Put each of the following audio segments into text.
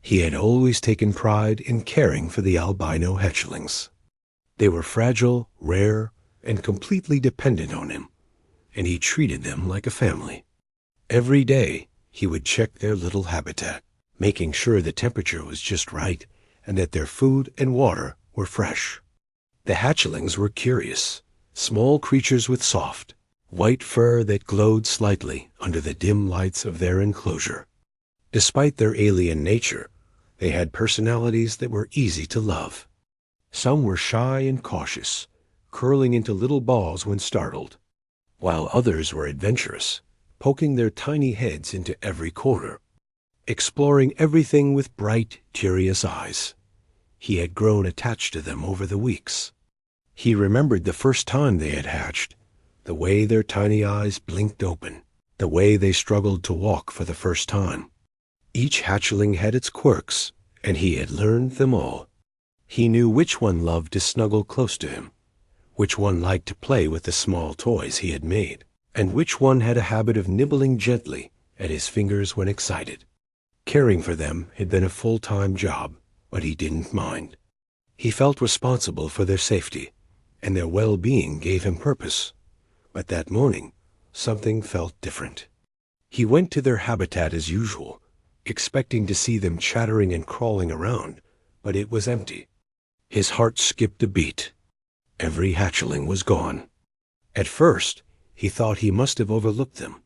He had always taken pride in caring for the albino hatchlings. They were fragile, rare, and completely dependent on him, and he treated them like a family. Every day, he would check their little habitat, making sure the temperature was just right and that their food and water were fresh. The hatchlings were curious, small creatures with soft, white fur that glowed slightly under the dim lights of their enclosure. Despite their alien nature, they had personalities that were easy to love. Some were shy and cautious, curling into little balls when startled, while others were adventurous, poking their tiny heads into every corner, exploring everything with bright, curious eyes. He had grown attached to them over the weeks. He remembered the first time they had hatched, the way their tiny eyes blinked open, the way they struggled to walk for the first time. Each hatchling had its quirks, and he had learned them all. He knew which one loved to snuggle close to him, which one liked to play with the small toys he had made, and which one had a habit of nibbling gently at his fingers when excited. Caring for them had been a full-time job, but he didn't mind. He felt responsible for their safety, and their well-being gave him purpose. But that morning, something felt different. He went to their habitat as usual, expecting to see them chattering and crawling around, but it was empty. His heart skipped a beat. Every hatchling was gone. At first, he thought he must have overlooked them.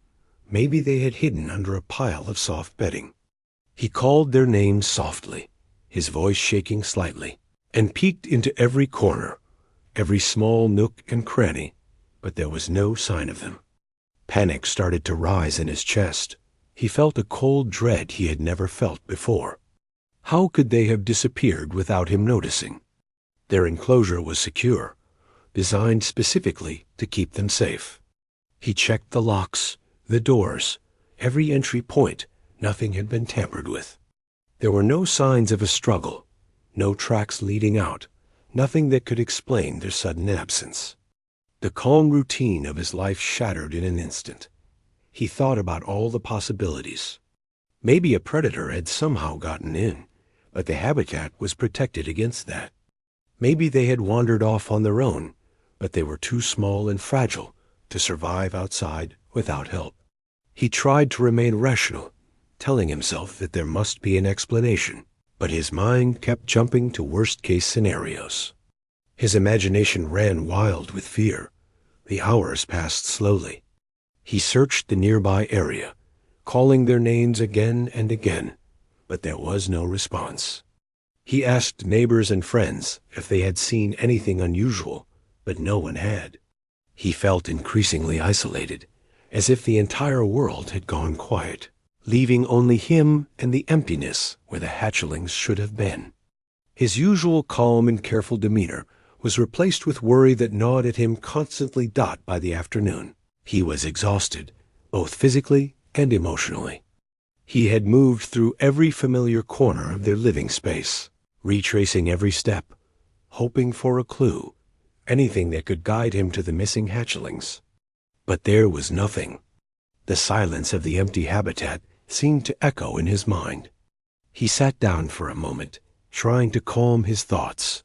Maybe they had hidden under a pile of soft bedding. He called their names softly, his voice shaking slightly, and peeked into every corner, every small nook and cranny, but there was no sign of them. Panic started to rise in his chest. He felt a cold dread he had never felt before. How could they have disappeared without him noticing? Their enclosure was secure, designed specifically to keep them safe. He checked the locks, the doors, every entry point. Nothing had been tampered with. There were no signs of a struggle, no tracks leading out, nothing that could explain their sudden absence. The calm routine of his life shattered in an instant. He thought about all the possibilities. Maybe a predator had somehow gotten in, but the habitat was protected against that. Maybe they had wandered off on their own, but they were too small and fragile to survive outside without help. He tried to remain rational, telling himself that there must be an explanation, but his mind kept jumping to worst-case scenarios. His imagination ran wild with fear. The hours passed slowly. He searched the nearby area, calling their names again and again, but there was no response. He asked neighbors and friends if they had seen anything unusual, but no one had. He felt increasingly isolated, as if the entire world had gone quiet, leaving only him and the emptiness where the hatchlings should have been. His usual calm and careful demeanor was replaced with worry that gnawed at him constantly by the afternoon. He was exhausted, both physically and emotionally. He had moved through every familiar corner of their living space, retracing every step, hoping for a clue, anything that could guide him to the missing hatchlings. But there was nothing. The silence of the empty habitat seemed to echo in his mind. He sat down for a moment, trying to calm his thoughts,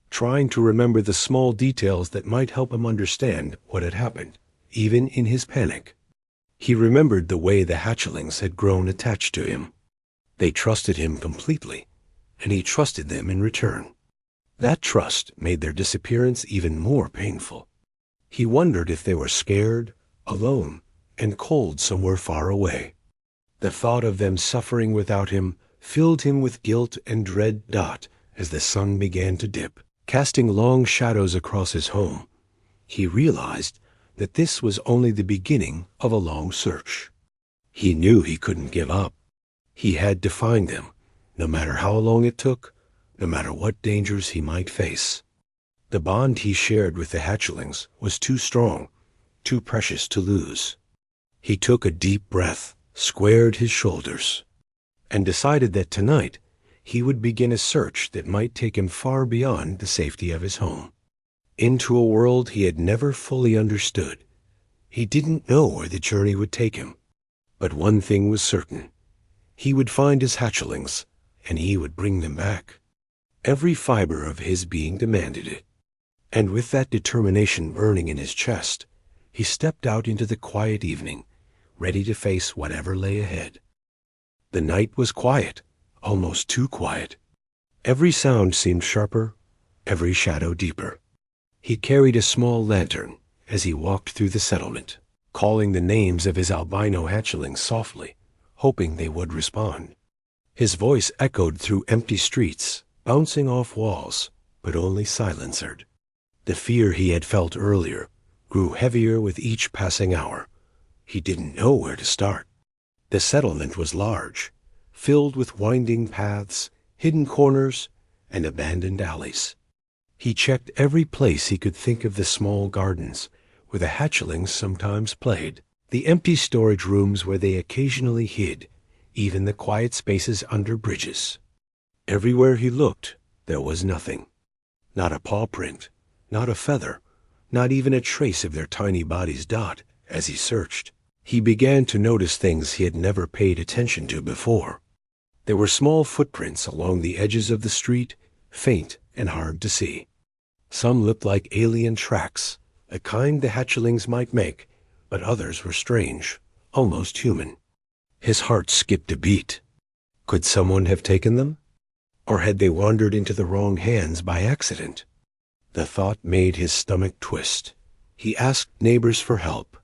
trying to remember the small details that might help him understand what had happened, even in his panic. He remembered the way the hatchlings had grown attached to him. They trusted him completely, and he trusted them in return. That trust made their disappearance even more painful. He wondered if they were scared, alone, and cold somewhere far away. The thought of them suffering without him filled him with guilt and dread. As the sun began to dip, casting long shadows across his home, he realized that this was only the beginning of a long search. He knew he couldn't give up. He had to find them, no matter how long it took, no matter what dangers he might face. The bond he shared with the hatchlings was too strong, too precious to lose. He took a deep breath, squared his shoulders, and decided that tonight he would begin a search that might take him far beyond the safety of his home, into a world he had never fully understood. He didn't know where the journey would take him, but one thing was certain. He would find his hatchlings, and he would bring them back. Every fiber of his being demanded it. And with that determination burning in his chest, he stepped out into the quiet evening, ready to face whatever lay ahead. The night was quiet, almost too quiet. Every sound seemed sharper, every shadow deeper. He carried a small lantern as he walked through the settlement, calling the names of his albino hatchlings softly, hoping they would respond. His voice echoed through empty streets, bouncing off walls, but only silencered. The fear he had felt earlier grew heavier with each passing hour. He didn't know where to start. The settlement was large, filled with winding paths, hidden corners, and abandoned alleys. He checked every place he could think of: the small gardens where the hatchlings sometimes played, the empty storage rooms where they occasionally hid, even the quiet spaces under bridges. Everywhere he looked, there was nothing. Not a paw print, not a feather, not even a trace of their tiny bodies. As he searched, he began to notice things he had never paid attention to before. There were small footprints along the edges of the street, faint and hard to see. Some looked like alien tracks, a kind the hatchlings might make, but others were strange, almost human. His heart skipped a beat. Could someone have taken them? Or had they wandered into the wrong hands by accident? The thought made his stomach twist. He asked neighbors for help,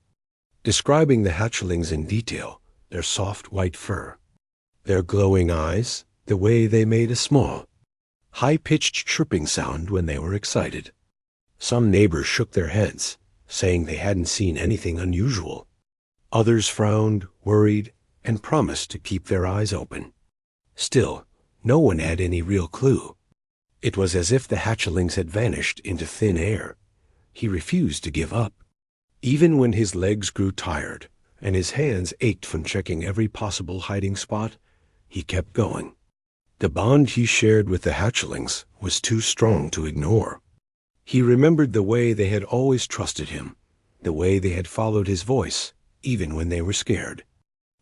describing the hatchlings in detail: their soft white fur, their glowing eyes, the way they made a small, high-pitched chirping sound when they were excited. Some neighbors shook their heads, saying they hadn't seen anything unusual. Others frowned, worried, and promised to keep their eyes open. Still, no one had any real clue. It was as if the hatchlings had vanished into thin air. He refused to give up. Even when his legs grew tired and his hands ached from checking every possible hiding spot, he kept going. The bond he shared with the hatchlings was too strong to ignore. He remembered the way they had always trusted him, the way they had followed his voice, even when they were scared.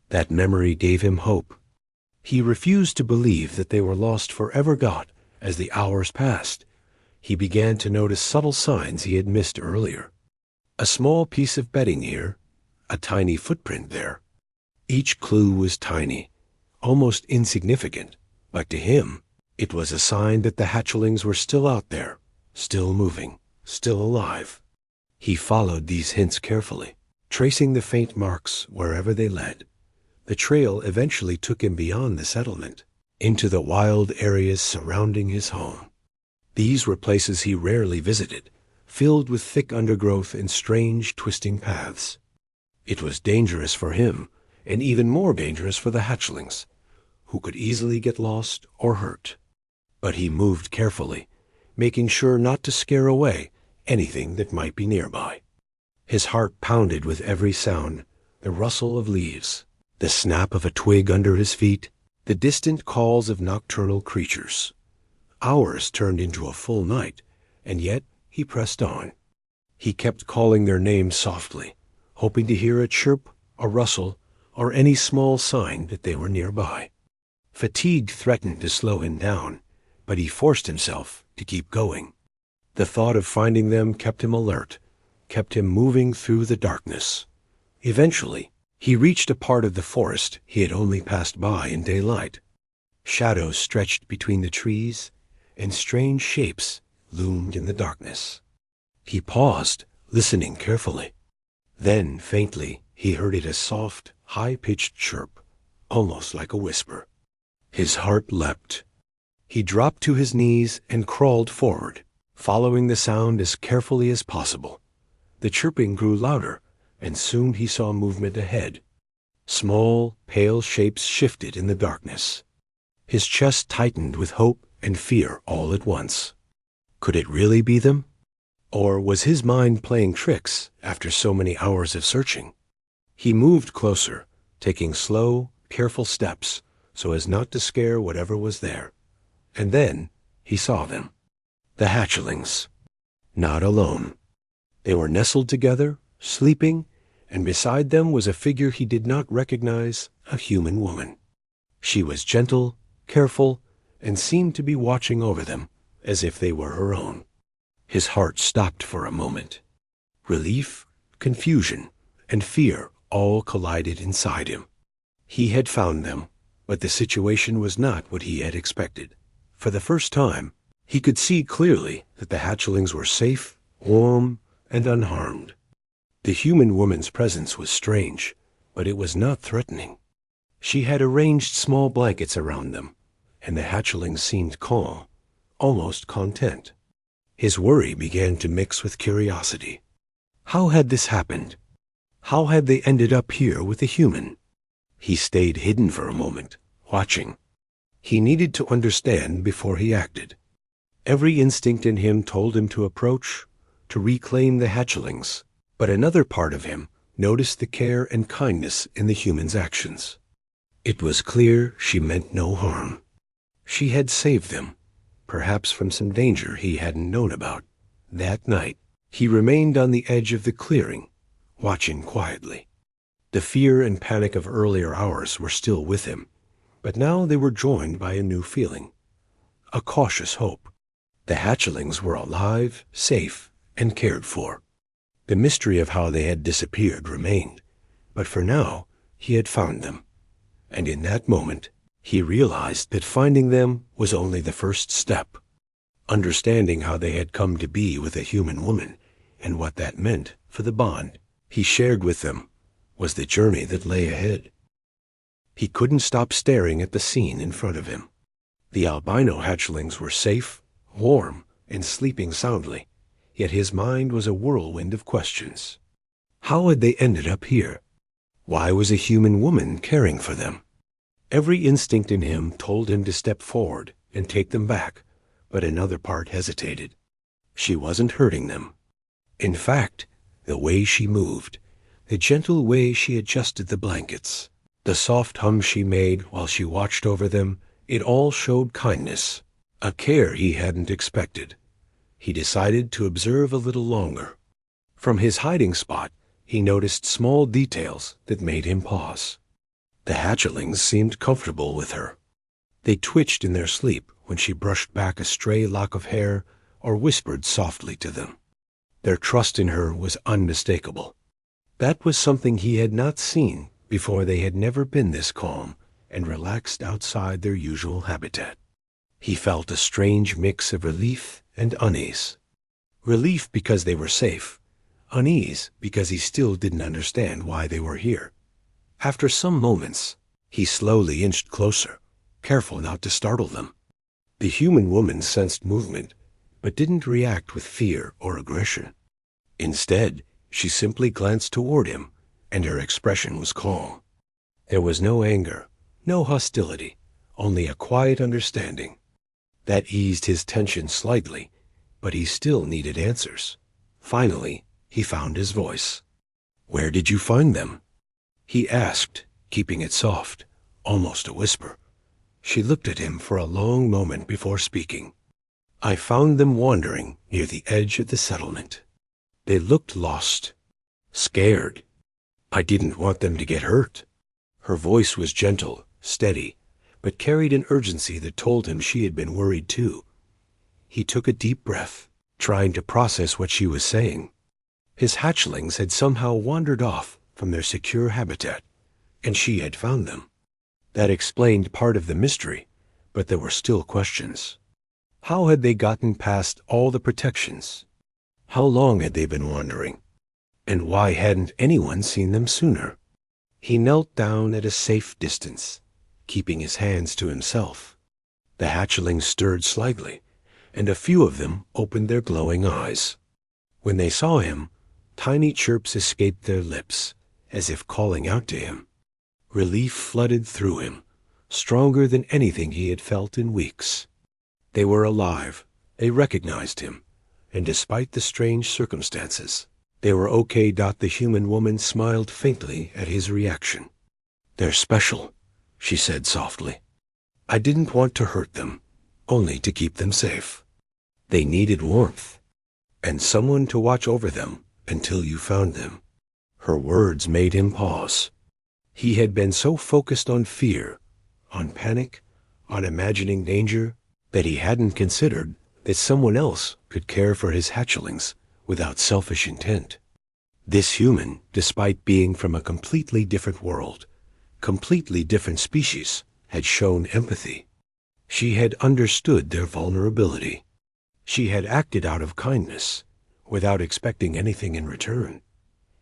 That memory gave him hope. He refused to believe that they were lost forever. As the hours passed, he began to notice subtle signs he had missed earlier. A small piece of bedding here, a tiny footprint there. Each clue was tiny, almost insignificant, but to him, it was a sign that the hatchlings were still out there, still moving, still alive. He followed these hints carefully, tracing the faint marks wherever they led. The trail eventually took him beyond the settlement, into the wild areas surrounding his home. These were places he rarely visited, filled with thick undergrowth and strange, twisting paths. It was dangerous for him, and even more dangerous for the hatchlings, who could easily get lost or hurt. But he moved carefully, making sure not to scare away anything that might be nearby. His heart pounded with every sound: the rustle of leaves, the snap of a twig under his feet, the distant calls of nocturnal creatures. Hours turned into a full night, and yet he pressed on. He kept calling their names softly, hoping to hear a chirp, a rustle, or any small sign that they were nearby. Fatigue threatened to slow him down, but he forced himself to keep going. The thought of finding them kept him alert, kept him moving through the darkness. Eventually, he reached a part of the forest he had only passed by in daylight. Shadows stretched between the trees, and strange shapes loomed in the darkness. He paused, listening carefully. Then, faintly, he heard a soft, high-pitched chirp, almost like a whisper. His heart leapt. He dropped to his knees and crawled forward, following the sound as carefully as possible. The chirping grew louder, and soon he saw movement ahead. Small, pale shapes shifted in the darkness. His chest tightened with hope and fear all at once. Could it really be them? Or was his mind playing tricks after so many hours of searching? He moved closer, taking slow, careful steps so as not to scare whatever was there. And then he saw them. The hatchlings. Not alone. They were nestled together, sleeping, and beside them was a figure he did not recognize: a human woman. She was gentle, careful, and seemed to be watching over them as if they were her own. His heart stopped for a moment. Relief, confusion, and fear all collided inside him. He had found them, but the situation was not what he had expected. For the first time, he could see clearly that the hatchlings were safe, warm, and unharmed. The human woman's presence was strange, but it was not threatening. She had arranged small blankets around them, and the hatchlings seemed calm, almost content. His worry began to mix with curiosity. How had this happened? How had they ended up here with a human? He stayed hidden for a moment, watching. He needed to understand before he acted. Every instinct in him told him to approach, to reclaim the hatchlings, but another part of him noticed the care and kindness in the human's actions. It was clear she meant no harm. She had saved them, perhaps from some danger he hadn't known about. That night, he remained on the edge of the clearing, watching quietly. The fear and panic of earlier hours were still with him, but now they were joined by a new feeling, a cautious hope. The hatchlings were alive, safe, and cared for. The mystery of how they had disappeared remained, but for now he had found them. And in that moment, he realized that finding them was only the first step. Understanding how they had come to be with a human woman and what that meant for the bond he shared with them was the journey that lay ahead. He couldn't stop staring at the scene in front of him. The albino hatchlings were safe, warm, and sleeping soundly, yet his mind was a whirlwind of questions. How had they ended up here? Why was a human woman caring for them? Every instinct in him told him to step forward and take them back, but another part hesitated. She wasn't hurting them. In fact, the way she moved, the gentle way she adjusted the blankets, the soft hum she made while she watched over them, it all showed kindness, a care he hadn't expected. He decided to observe a little longer. From his hiding spot, he noticed small details that made him pause. The hatchlings seemed comfortable with her. They twitched in their sleep when she brushed back a stray lock of hair or whispered softly to them. Their trust in her was unmistakable. That was something he had not seen before. They had never been this calm and relaxed outside their usual habitat. He felt a strange mix of relief and unease. Relief because they were safe, unease because he still didn't understand why they were here. After some moments, he slowly inched closer, careful not to startle them. The human woman sensed movement, but didn't react with fear or aggression. Instead, she simply glanced toward him, and her expression was calm. There was no anger, no hostility, only a quiet understanding. That eased his tension slightly, but he still needed answers. Finally, he found his voice. "Where did you find them?" he asked, keeping it soft, almost a whisper. She looked at him for a long moment before speaking. "I found them wandering near the edge of the settlement. They looked lost, scared. I didn't want them to get hurt." Her voice was gentle, steady, but carried an urgency that told him she had been worried too. He took a deep breath, trying to process what she was saying. His hatchlings had somehow wandered off from their secure habitat, and she had found them. That explained part of the mystery, but there were still questions. How had they gotten past all the protections? How long had they been wandering? And why hadn't anyone seen them sooner? He knelt down at a safe distance, keeping his hands to himself. The hatchlings stirred slightly, and a few of them opened their glowing eyes. When they saw him, tiny chirps escaped their lips, as if calling out to him. Relief flooded through him, stronger than anything he had felt in weeks. They were alive, they recognized him, and despite the strange circumstances, they were okay. The human woman smiled faintly at his reaction. "They're special," she said softly. "I didn't want to hurt them, only to keep them safe. They needed warmth, and someone to watch over them until you found them." Her words made him pause. He had been so focused on fear, on panic, on imagining danger, that he hadn't considered that someone else could care for his hatchlings without selfish intent. This human, despite being from a completely different world, completely different species, had shown empathy. She had understood their vulnerability. She had acted out of kindness, without expecting anything in return.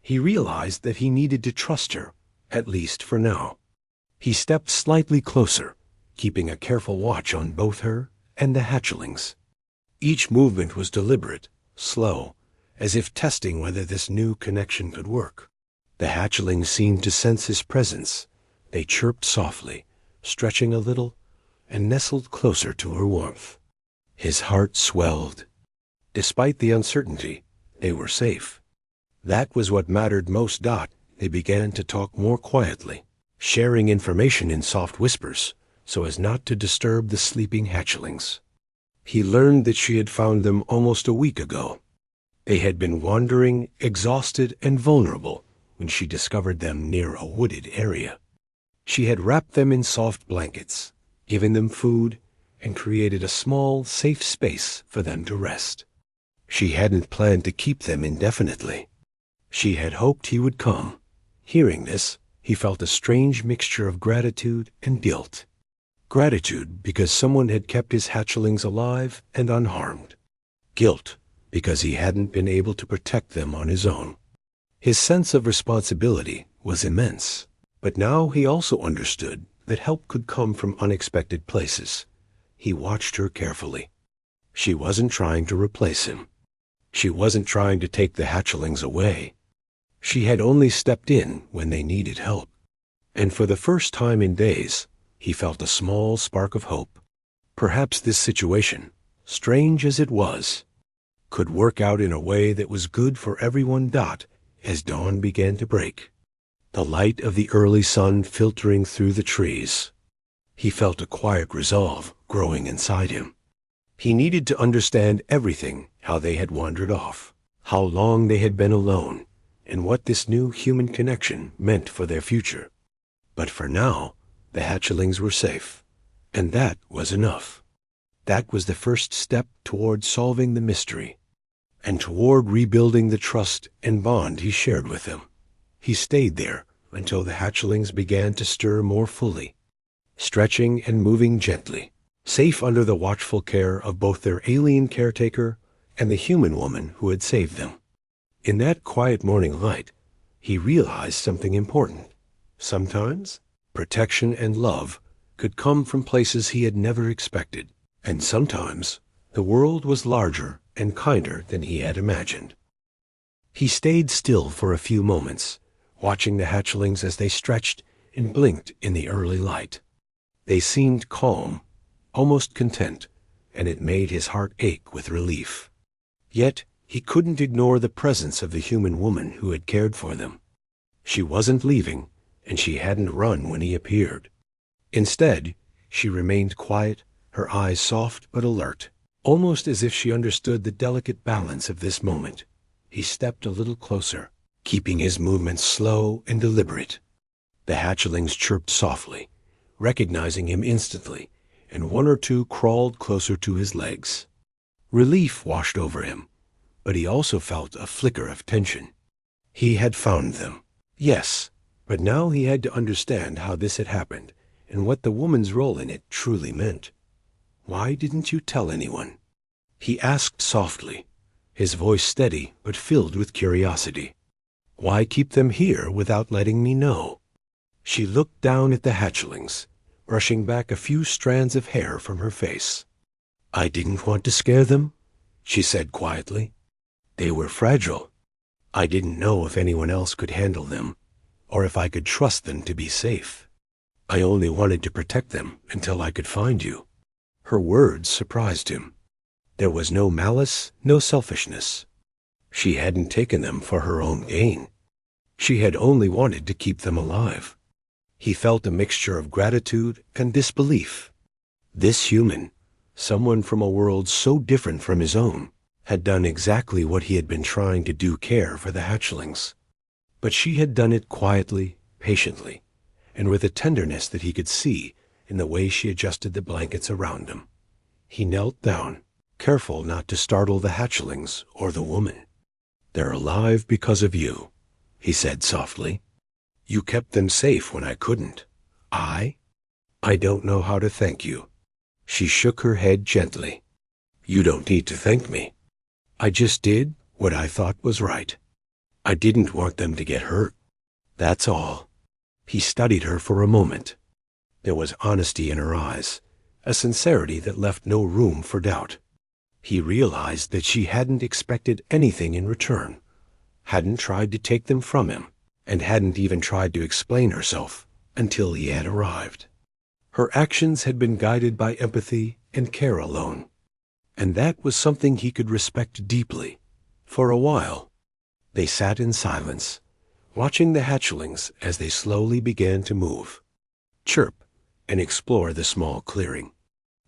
He realized that he needed to trust her, at least for now. He stepped slightly closer, keeping a careful watch on both her and the hatchlings. Each movement was deliberate, slow, as if testing whether this new connection could work. The hatchlings seemed to sense his presence. They chirped softly, stretching a little, and nestled closer to her warmth. His heart swelled. Despite the uncertainty, they were safe. That was what mattered most. They began to talk more quietly, sharing information in soft whispers so as not to disturb the sleeping hatchlings. He learned that she had found them almost a week ago. They had been wandering, exhausted and vulnerable when she discovered them near a wooded area. She had wrapped them in soft blankets, given them food, and created a small, safe space for them to rest. She hadn't planned to keep them indefinitely. She had hoped he would come. Hearing this, he felt a strange mixture of gratitude and guilt. Gratitude because someone had kept his hatchlings alive and unharmed. Guilt because he hadn't been able to protect them on his own. His sense of responsibility was immense, but now he also understood that help could come from unexpected places. He watched her carefully. She wasn't trying to replace him. She wasn't trying to take the hatchlings away. She had only stepped in when they needed help. And for the first time in days, he felt a small spark of hope. Perhaps this situation, strange as it was, could work out in a way that was good for everyone. As dawn began to break, the light of the early sun filtering through the trees, he felt a quiet resolve growing inside him. He needed to understand everything, how they had wandered off, how long they had been alone, and what this new human connection meant for their future. But for now, the hatchlings were safe, and that was enough. That was the first step toward solving the mystery, and toward rebuilding the trust and bond he shared with them. He stayed there until the hatchlings began to stir more fully, stretching and moving gently, safe under the watchful care of both their alien caretaker and the human woman who had saved them. In that quiet morning light, he realized something important. Sometimes, protection and love could come from places he had never expected, and sometimes the world was larger and kinder than he had imagined. He stayed still for a few moments, watching the hatchlings as they stretched and blinked in the early light. They seemed calm, almost content, and it made his heart ache with relief. Yet he couldn't ignore the presence of the human woman who had cared for them. She wasn't leaving, and she hadn't run when he appeared. Instead, she remained quiet, her eyes soft but alert, almost as if she understood the delicate balance of this moment. He stepped a little closer, keeping his movements slow and deliberate. The hatchlings chirped softly, recognizing him instantly, and one or two crawled closer to his legs. Relief washed over him, but he also felt a flicker of tension. He had found them, yes, but now he had to understand how this had happened and what the woman's role in it truly meant. "Why didn't you tell anyone?" he asked softly, his voice steady but filled with curiosity. "Why keep them here without letting me know?" She looked down at the hatchlings, brushing back a few strands of hair from her face. "I didn't want to scare them," she said quietly. "They were fragile. I didn't know if anyone else could handle them, or if I could trust them to be safe. I only wanted to protect them until I could find you." Her words surprised him. There was no malice, no selfishness. She hadn't taken them for her own gain. She had only wanted to keep them alive. He felt a mixture of gratitude and disbelief. This human, someone from a world so different from his own, had done exactly what he had been trying to do, care for the hatchlings. But she had done it quietly, patiently, and with a tenderness that he could see in the way she adjusted the blankets around him. He knelt down, careful not to startle the hatchlings or the woman. "They're alive because of you," he said softly. "You kept them safe when I couldn't." I don't know how to thank you." She shook her head gently. "You don't need to thank me. I just did what I thought was right. I didn't want them to get hurt. That's all." He studied her for a moment. There was honesty in her eyes, a sincerity that left no room for doubt. He realized that she hadn't expected anything in return, hadn't tried to take them from him, and hadn't even tried to explain herself until he had arrived. Her actions had been guided by empathy and care alone, and that was something he could respect deeply. For a while, they sat in silence, watching the hatchlings as they slowly began to move, chirp, and explore the small clearing.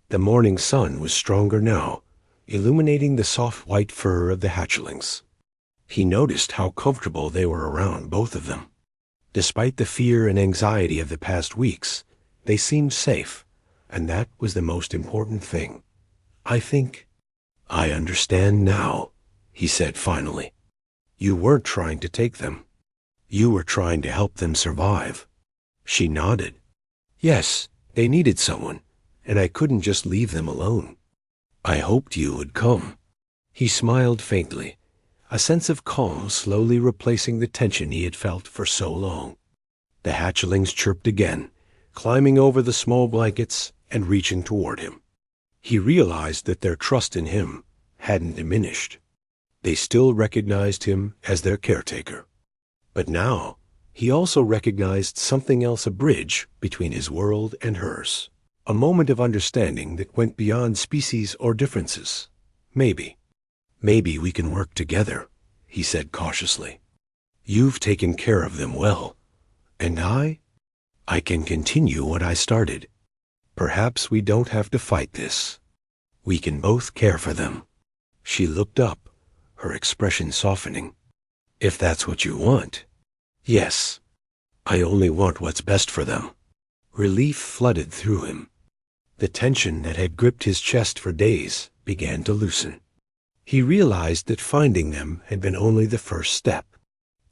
The morning sun was stronger now, illuminating the soft white fur of the hatchlings. He noticed how comfortable they were around both of them. Despite the fear and anxiety of the past weeks, they seemed safe, and that was the most important thing. I understand now," he said finally. "You weren't trying to take them. You were trying to help them survive." She nodded. "Yes, they needed someone, and I couldn't just leave them alone. I hoped you would come." He smiled faintly, a sense of calm slowly replacing the tension he had felt for so long. The hatchlings chirped again, climbing over the small blankets and reaching toward him. He realized that their trust in him hadn't diminished. They still recognized him as their caretaker. But now, he also recognized something else, a bridge between his world and hers. A moment of understanding that went beyond species or differences. Maybe we can work together," he said cautiously. "You've taken care of them well, and I can continue what I started. Perhaps we don't have to fight this. We can both care for them." She looked up, her expression softening. "If that's what you want." "Yes, I only want what's best for them." Relief flooded through him. The tension that had gripped his chest for days began to loosen. He realized that finding them had been only the first step.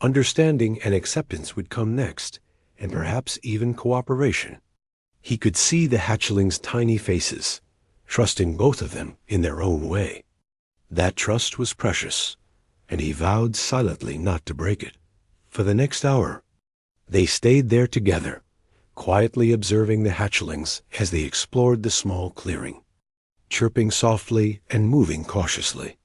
Understanding and acceptance would come next, and perhaps even cooperation. He could see the hatchlings' tiny faces, trusting both of them in their own way. That trust was precious, and he vowed silently not to break it. For the next hour, they stayed there together, quietly observing the hatchlings as they explored the small clearing, chirping softly and moving cautiously.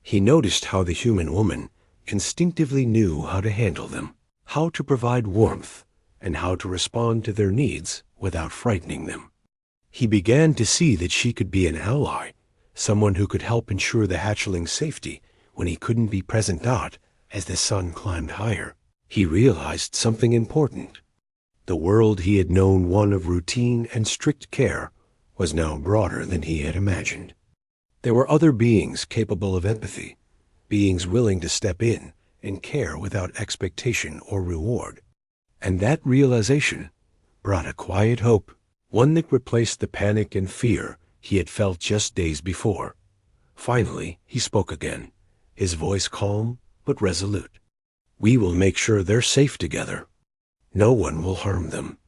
He noticed how the human woman instinctively knew how to handle them, how to provide warmth, and how to respond to their needs without frightening them. He began to see that she could be an ally, someone who could help ensure the hatchling's safety when he couldn't be present out as the sun climbed higher. He realized something important. The world he had known one of routine and strict care was now broader than he had imagined. There were other beings capable of empathy, beings willing to step in and care without expectation or reward. And that realization brought a quiet hope, one that replaced the panic and fear he had felt just days before. Finally, he spoke again, his voice calm but resolute. "We will make sure they're safe together. No one will harm them.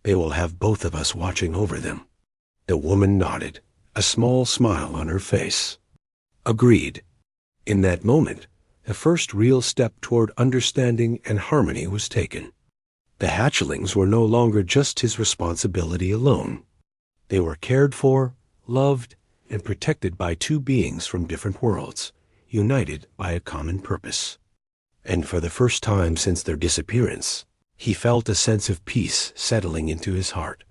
They will have both of us watching over them." The woman nodded, a small smile on her face. Agreed. In that moment, the first real step toward understanding and harmony was taken. The hatchlings were no longer just his responsibility alone. They were cared for, loved, and protected by two beings from different worlds, united by a common purpose. And for the first time since their disappearance, he felt a sense of peace settling into his heart,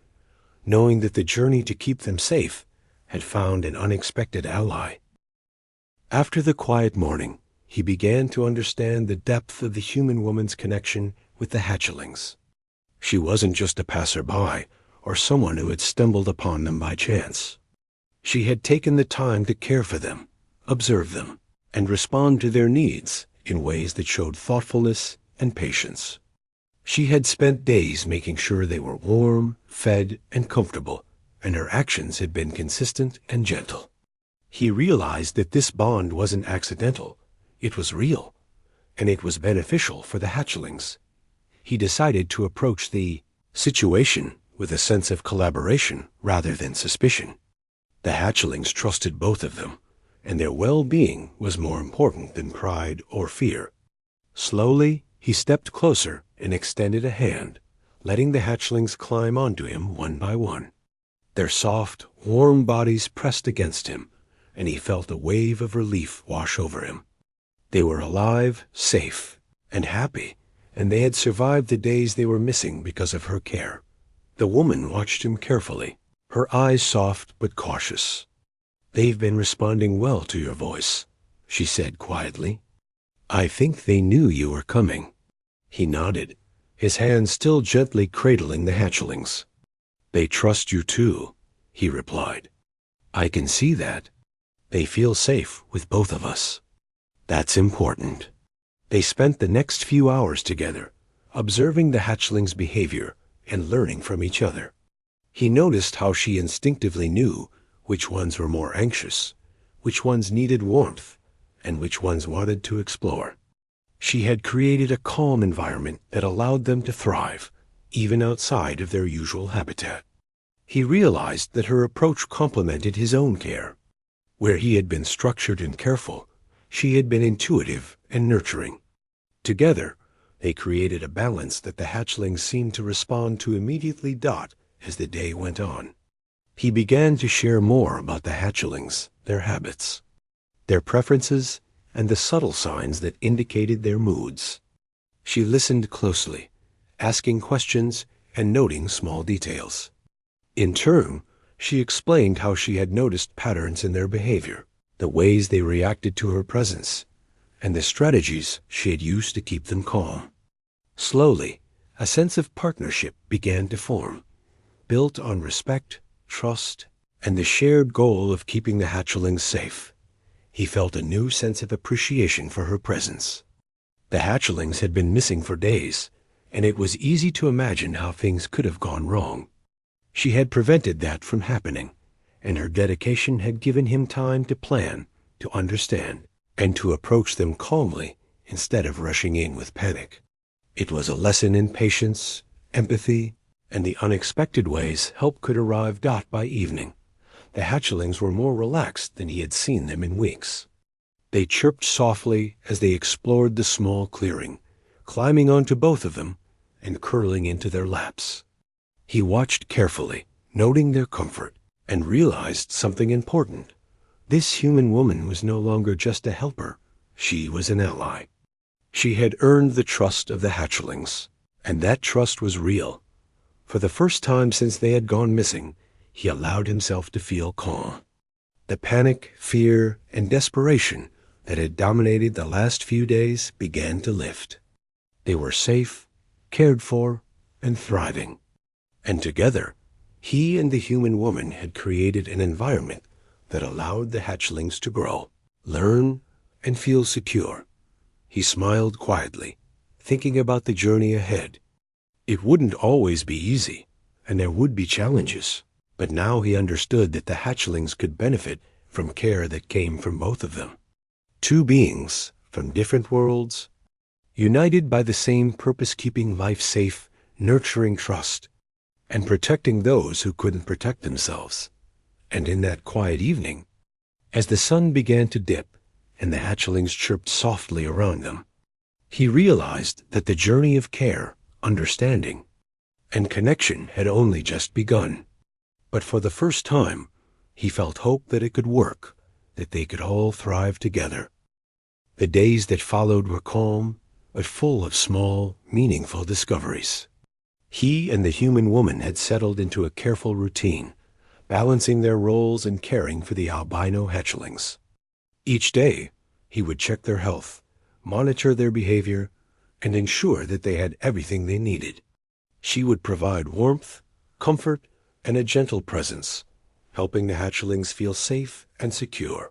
knowing that the journey to keep them safe had found an unexpected ally. After the quiet morning, he began to understand the depth of the human woman's connection with the hatchlings. She wasn't just a passerby or someone who had stumbled upon them by chance. She had taken the time to care for them, observe them, and respond to their needs in ways that showed thoughtfulness and patience. She had spent days making sure they were warm, fed, and comfortable, and her actions had been consistent and gentle. He realized that this bond wasn't accidental, it was real, and it was beneficial for the hatchlings. He decided to approach the situation with a sense of collaboration rather than suspicion. The hatchlings trusted both of them, and their well-being was more important than pride or fear. Slowly, he stepped closer and extended a hand, letting the hatchlings climb onto him one by one. Their soft, warm bodies pressed against him, and he felt a wave of relief wash over him. They were alive, safe, and happy, and they had survived the days they were missing because of her care. The woman watched him carefully, her eyes soft but cautious. "They've been responding well to your voice," she said quietly. "I think they knew you were coming." He nodded, his hand still gently cradling the hatchlings. "They trust you too," he replied. "I can see that. They feel safe with both of us. That's important." They spent the next few hours together, observing the hatchlings' behavior and learning from each other. He noticed how she instinctively knew which ones were more anxious, which ones needed warmth, and which ones wanted to explore. She had created a calm environment that allowed them to thrive, even outside of their usual habitat. He realized that her approach complemented his own care. Where he had been structured and careful, she had been intuitive and nurturing. Together, they created a balance that the hatchlings seemed to respond to immediately as the day went on. He began to share more about the hatchlings, their habits, their preferences, and the subtle signs that indicated their moods. She listened closely, asking questions and noting small details. In turn, she explained how she had noticed patterns in their behavior, the ways they reacted to her presence, and the strategies she had used to keep them calm. Slowly, a sense of partnership began to form, built on respect, trust, and the shared goal of keeping the hatchlings safe. He felt a new sense of appreciation for her presence. The hatchlings had been missing for days, and it was easy to imagine how things could have gone wrong. She had prevented that from happening, and her dedication had given him time to plan, to understand, and to approach them calmly instead of rushing in with panic. It was a lesson in patience, empathy, and the unexpected ways help could arrive. By evening, the hatchlings were more relaxed than he had seen them in weeks. They chirped softly as they explored the small clearing, climbing onto both of them and curling into their laps. He watched carefully, noting their comfort, and realized something important. This human woman was no longer just a helper. She was an ally. She had earned the trust of the hatchlings, and that trust was real. For the first time since they had gone missing, he allowed himself to feel calm. The panic, fear, and desperation that had dominated the last few days began to lift. They were safe, cared for, and thriving. And together, he and the human woman had created an environment that allowed the hatchlings to grow, learn, and feel secure. He smiled quietly, thinking about the journey ahead. It wouldn't always be easy, and there would be challenges, but now he understood that the hatchlings could benefit from care that came from both of them. Two beings from different worlds, united by the same purpose, keeping life safe, nurturing trust, and protecting those who couldn't protect themselves. And in that quiet evening, as the sun began to dip and the hatchlings chirped softly around them, he realized that the journey of care, understanding, and connection had only just begun. But for the first time, he felt hope that it could work, that they could all thrive together. The days that followed were calm, but full of small, meaningful discoveries. He and the human woman had settled into a careful routine, balancing their roles and caring for the albino hatchlings. Each day, he would check their health, monitor their behavior, and ensure that they had everything they needed. She would provide warmth, comfort, and a gentle presence, helping the hatchlings feel safe and secure.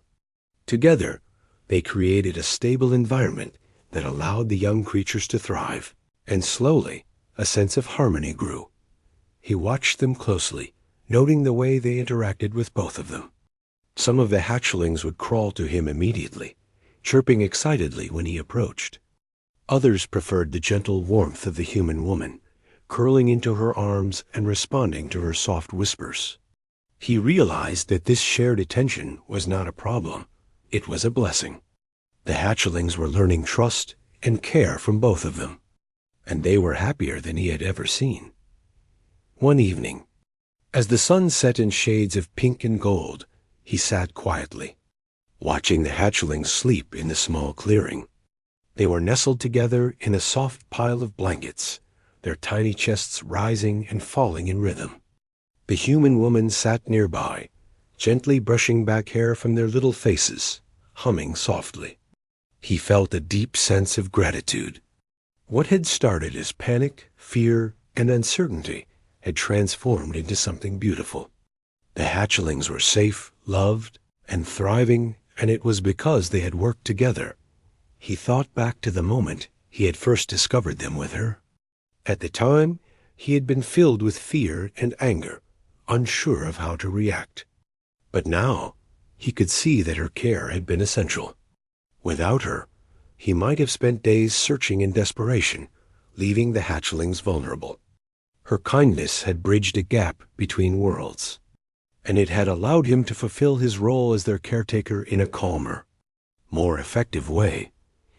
Together, they created a stable environment that allowed the young creatures to thrive, and slowly, a sense of harmony grew. He watched them closely, noting the way they interacted with both of them. Some of the hatchlings would crawl to him immediately, chirping excitedly when he approached. Others preferred the gentle warmth of the human woman, curling into her arms and responding to her soft whispers. He realized that this shared attention was not a problem. It was a blessing. The hatchlings were learning trust and care from both of them, and they were happier than he had ever seen. One evening, as the sun set in shades of pink and gold, he sat quietly, watching the hatchlings sleep in the small clearing. They were nestled together in a soft pile of blankets, their tiny chests rising and falling in rhythm. The human woman sat nearby, gently brushing back hair from their little faces, humming softly. He felt a deep sense of gratitude. What had started as panic, fear, and uncertainty had transformed into something beautiful. The hatchlings were safe, loved, and thriving, and it was because they had worked together. He thought back to the moment he had first discovered them with her. At the time, he had been filled with fear and anger, unsure of how to react. But now, he could see that her care had been essential. Without her, he might have spent days searching in desperation, leaving the hatchlings vulnerable. Her kindness had bridged a gap between worlds, and it had allowed him to fulfill his role as their caretaker in a calmer, more effective way.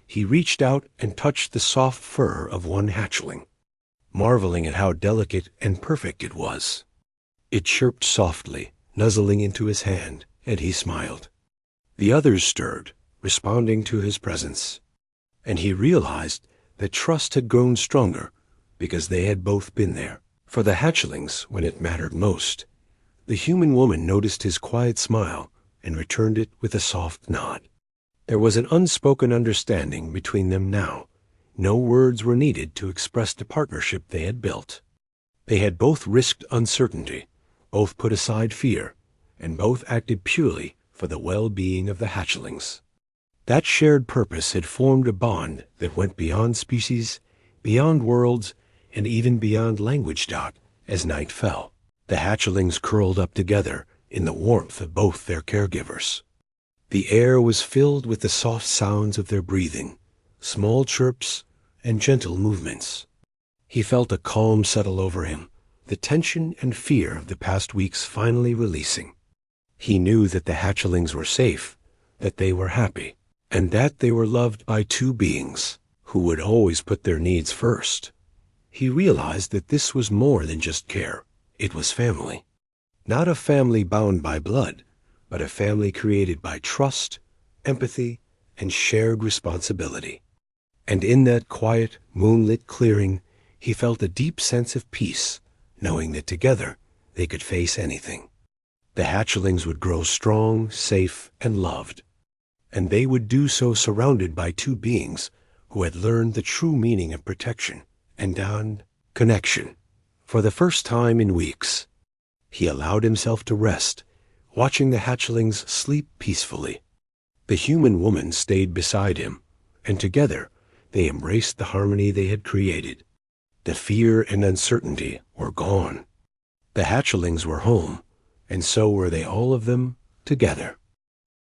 He reached out and touched the soft fur of one hatchling, marveling at how delicate and perfect it was. It chirped softly, nuzzling into his hand, and he smiled. The others stirred, responding to his presence, and he realized that trust had grown stronger because they had both been there. For the hatchlings, when it mattered most, the human woman noticed his quiet smile and returned it with a soft nod. There was an unspoken understanding between them now. No words were needed to express the partnership they had built. They had both risked uncertainty, both put aside fear, and both acted purely for the well-being of the hatchlings. That shared purpose had formed a bond that went beyond species, beyond worlds, and even beyond language. As night fell, the hatchlings curled up together in the warmth of both their caregivers. The air was filled with the soft sounds of their breathing, small chirps, and gentle movements. He felt a calm settle over him, the tension and fear of the past weeks finally releasing. He knew that the hatchlings were safe, that they were happy, and that they were loved by two beings who would always put their needs first. He realized that this was more than just care. It was family. Not a family bound by blood, but a family created by trust, empathy, and shared responsibility. And in that quiet, moonlit clearing, he felt a deep sense of peace, knowing that together they could face anything. The hatchlings would grow strong, safe, and loved, and they would do so surrounded by two beings who had learned the true meaning of protection and connection. For the first time in weeks, he allowed himself to rest, watching the hatchlings sleep peacefully. The human woman stayed beside him, and together they embraced the harmony they had created. The fear and uncertainty were gone. The hatchlings were home, and so were they, all of them, together.